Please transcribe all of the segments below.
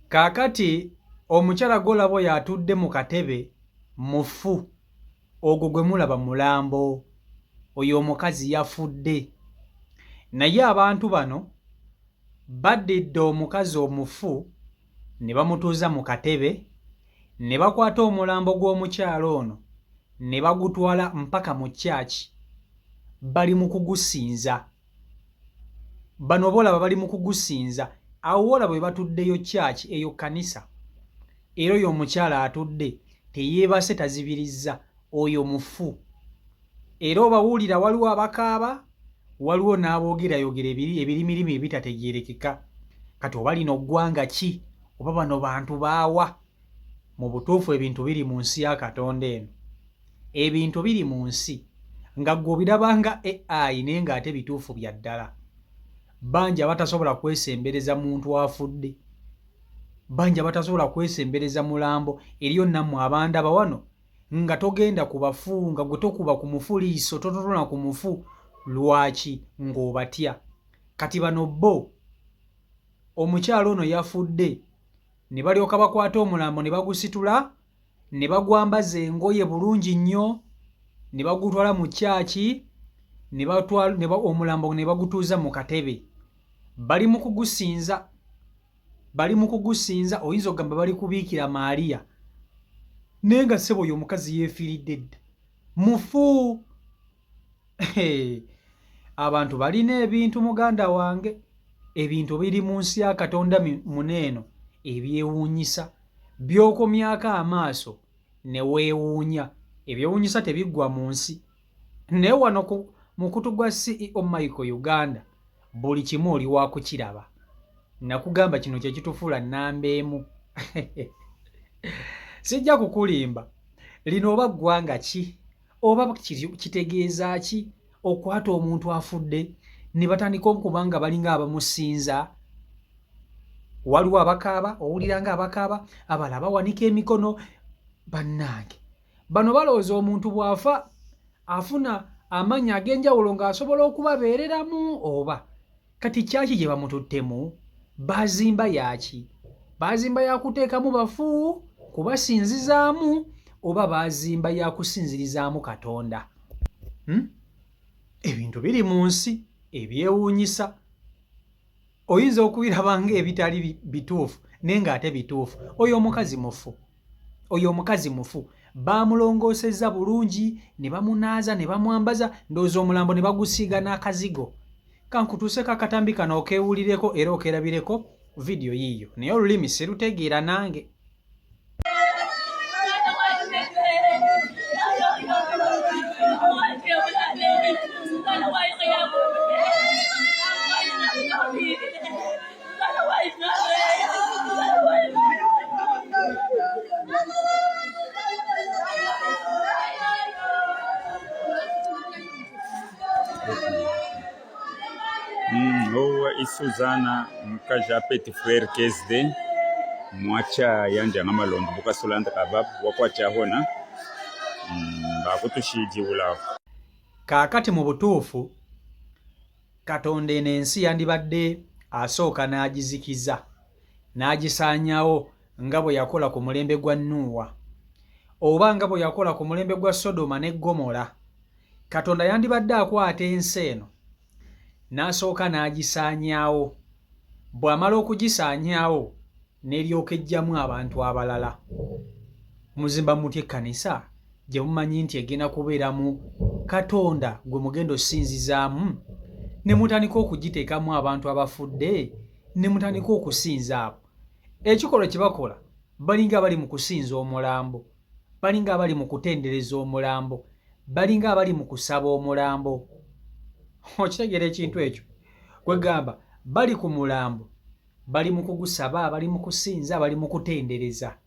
Kaakati omukyala gw'olaba oyo atudde mu katebe mufu, ogwo gwe mulaba mulambo, oyo omukazi yafudde. Naye abantu bano baddidde omukazi omufu ne bamutuuza mu katebe ne bakwata omulambo gw'omukyala ono ne bagutwala mpaka mu kyaki, bali mu kugusinza. Bano boolaba bali mu kugusinza. Awo woolaba bwe batuddeyo kyaki, eyo kkanisa. Era oyo omukyala atudde teyeebase, tazibirizza, oyo mufu. Era obawulira waliwo abakaaba, waliwo n'aboogerayogera ebirimirimi ebitategeerekeka. Kati oba lino ggwanga ki? Oba bano bantu baawa? Mu butuufu ebintu biri mu nsi ya Katonda eno. Ebintu biri mu nsi nga ggwe obirabanga AI naye ng'ate bituufu bya ddala. Bangi abatasobola kwesembereza muntu afudde. Bangi abatasobola kwesembereza mulambo. Eriyo nammwe abandaba wano nga togenda ku bafu, nga gwe tokuba ku mufu liiso, tototona ku mufu. Lwaki? Ng'obatya. Kati bano bo omukyalo ono yafudde ne balyoka bakwata omulambo ne bagusitula ne bagwambaza engoye bulungi nnyo ne bagutwala mu kyaki omulambo ne bagutuuza mu katebe. Bali mu kugusinza. Bali mu kugusinza. Oyinza okugamba bali kubiikira Maaliya. Naye nga ssebo oyo omukazi yeefiiridde dda. Mufu. Abantu balina ebintu muganda wange. Ebintu biri mu nsi ya Katonda muneeno ebyewuunyisa. By'okomyako amaaso ne weewuunya. Ebyewuunyisa tebiggwa mu nsi. Naye wano ku mukutu gwa CEO Michael Uganda buli kimu oli wa kukiraba. Nakugamba kino kye kitufuula nnamba emu. Sijja kukulimba. Lino oba ggwanga ki? Oba kitegeeza ki? Okwata omuntu afudde ne batandika okuba nga balinga abamusinza. Waliwo abakaaba, owulira nga abakaaba, abalala bawanika emikono. Bannange, bano balowooza omuntu bw'afa afuna amannya ag'enjawulo ng'asobola okubabeereramu oba. Kati kyaki gye bamututtemu? Baazimba yaki? Baazimba yakuteekamu bafu kubasinzizaamu oba baazimba yakusinzirizaamu Katonda? Ebintu biri mu nsi ebyewuunyisa. Oyinza okubiraba ng'ebitali bituufu naye ng'ate bituufu. Oyo omukazi mufu. Oyo omukazi mufu. Baamulongoosezza bulungi ne bamunaaza ne bamwambaza, ndowooza omulambo ne bagusiiga n'akazigo. Kankutuuseko akatambi kano okeewulireko era okerabireko vidiyo yiiyo. Naye olulimi sirutegeera nange. Owa isuzana mkaja peti frere kesde mwacha yanja ngamalondo bukasolanda kabab wakwacha hona bakutushiji ulawo. Kaakati mu butuufu Katonda eno ensi yandibadde asooka n'agizikiza n'agisaanyawo nga bwe yakola ku mulembe gwa Nuuwa oba nga bwe yakola ku mulembe gwa Sodoma ne Gomora. Katonda yandibadde akwata ensi eno n'asooka n'agisaanyaawo. Bw'amala okugisaanyaawo n'eryoka ejjamu abantu abalala. Muzimba mutya ekkanisa gye mumanyi nti egenda kubeeramu Katonda gwe mugenda osinzizaamu ne mutandika okugiteekamu abantu abafudde ne mutandika okusinza abo. Ekikolwa kye bakola balinga abali mu kusinza omulambo, balinga abali mu kutendereza omulambo, balinga abali mu kusaba omulambo. Okitegeera ekintu ekyo? Kwegamba bali ku mulambo, bali mu kugusaba, bali mu kusinza, bali mu kutendereza.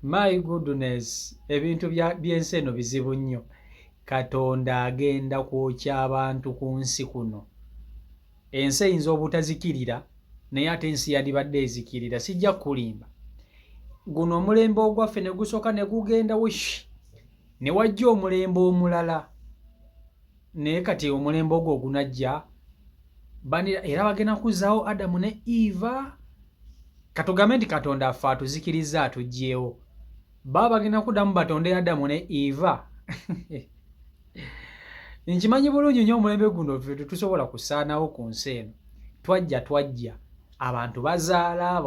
My goodness, ebintu by'ensi eno bizibu nnyo. Katonda agenda kwokya abantu ku nsi kuno. Ensi eyinza obutazikirira naye ate ensi yandibadde ezikirira. Sijja kulimba. Guno omulembe ogwaffe ne gusooka ne gugenda wish ne wajja omulembe omulala. Naye kati omulembe ogwo ogunajja era bagenda kuzzaawo Adamu ne Eva katugambe nti Katonda affe atuzikiriza atugyewo baba bagenda kuddamu batondera Adamu ne Eva nkimanyi bulungi nnyo omulembe guno ffe tetusobola kusaanawo ku nsi eno twajja abantu bazaala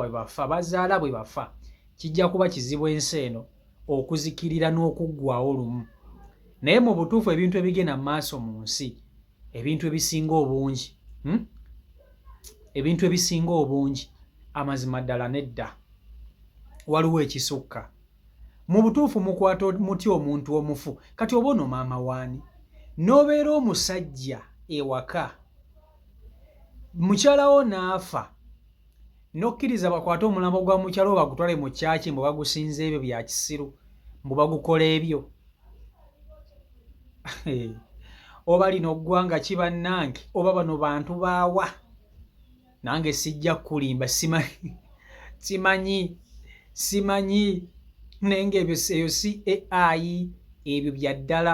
bwe bafa kijja kuba kizibu ensi eno okuzikirira n'okuggwaawo lumu naye mu butuufu ebintu ebigenda mu maaso mu nsi ebintu ebisinga obungi amazima ddala nedda waliwo ekisukka mu butuufu mukwata muti omuntu omufu kati oba ono maama waani n'obeera omusajja ewaka mukyalawo n'afa n'okkiriza bakwate omulambo gwa mukyala wo bagutwale mu kyaki mbu bagusinza ebyo bya kisiru mbu bagukola ebyo oba lino ggwanga ki bannange oba bano bantu baawa nange sijja kulimba simanyi naye ng'ebyo eyo si AI ebyo bya ddala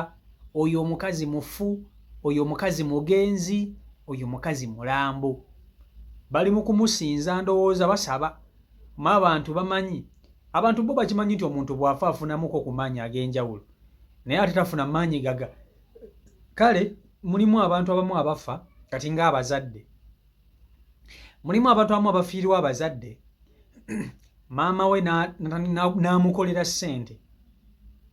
oyo omukazi mufu oyo omukazi mugenzi oyo omukazi mulambo bali mu kumusinza ndowooza basaba ma abantu bamanyi abantu bo bakimanyi nti omuntu bw'afa afunamuko ku maanyi ag'enjawulo naye ate tafuna maanyi gaga kale mulimu abantu abamu abafa kati ng'abazadde mulimu abantu abamu abafiirwa abazadde maama we n'amukolera ssente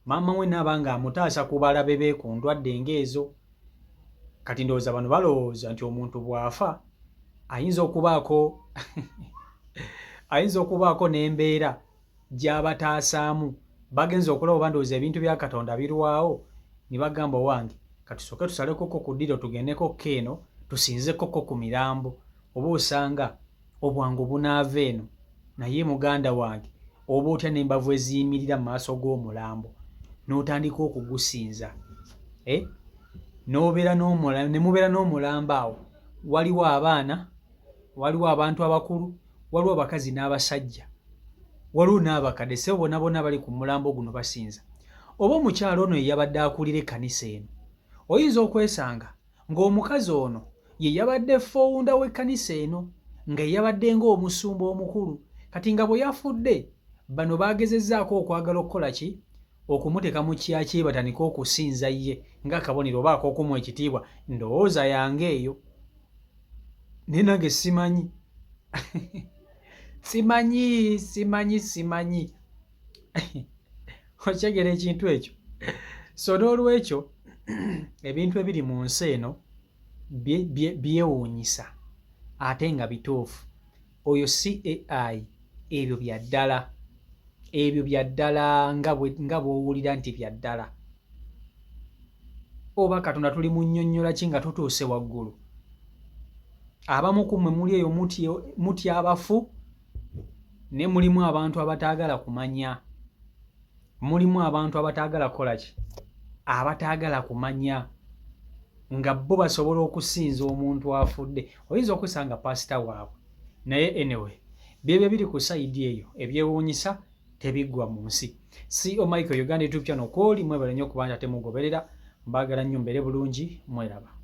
maama we n'aba ng'amutaasa ku balabe be ku ndwadde ng'ezo kati ndowooza bano balowooza nti omuntu bw'afa ayinza okubaako n'embeera gy'abataasaamu bagenza okulaba oba ndowooza ebintu bya Katonda birwawo ne bagamba wange katusooke tusalekoko ku ddiro tugendeko eno tusinzekoko ku mirambo oba osanga obwangu bunaava eno naye muganda wange oba otya n'embavu eziyimirira mu maaso g'omulambo n'otandika okugusinza ne mubeera n'omulambo awo waliwo abaana waliwo abantu abakulu waliwo abakazi n'abasajja waliwo n'abakadde se bonna bali ku mulambo guno basinza oba omukyalo ono ye yabadde akulira ekkanisa eno oyinza okwesanga ng'omukazi ono ye yabadde fowunda w'ekkanisa eno nga ye yabadde ng'omusumba omukulu kati nga bwe yafudde bano baagezezzaako okwagala okukola ki okumuteeka mu kyaki batandika okusinza ye ng'akabonero oba ak'okumuwa ekitiibwa ndowooza yange eyo naye nange simanyi simanyi okyegera ekintu ekyo so n'olwekyo ebintu ebiri mu nsi eno byewuunyisa ate nga bituufu oyo si AI ebyo bya ddala nga bw'owulira nti bya ddala oba Katonda tuli mu nnyonnyola ki nga tutuuse waggulu abamu ku mmwe muli eyo mutya abafu ne mulimu abantu abataagala kumanya mulimu abantu abataagala kukola ki abataagala kumanya nga bo basobola okusinza omuntu afudde oyinza okusanga pasita waabwe naye anyway byebyo biri ku sayidi eyo ebyewuunyisa tebiggwa mu nsi CEO Michael Uganda YouTube channel kwoli mwebale nnyo okuba nti ate mugoberera mbaagala nnyo mbeere bulungi mweraba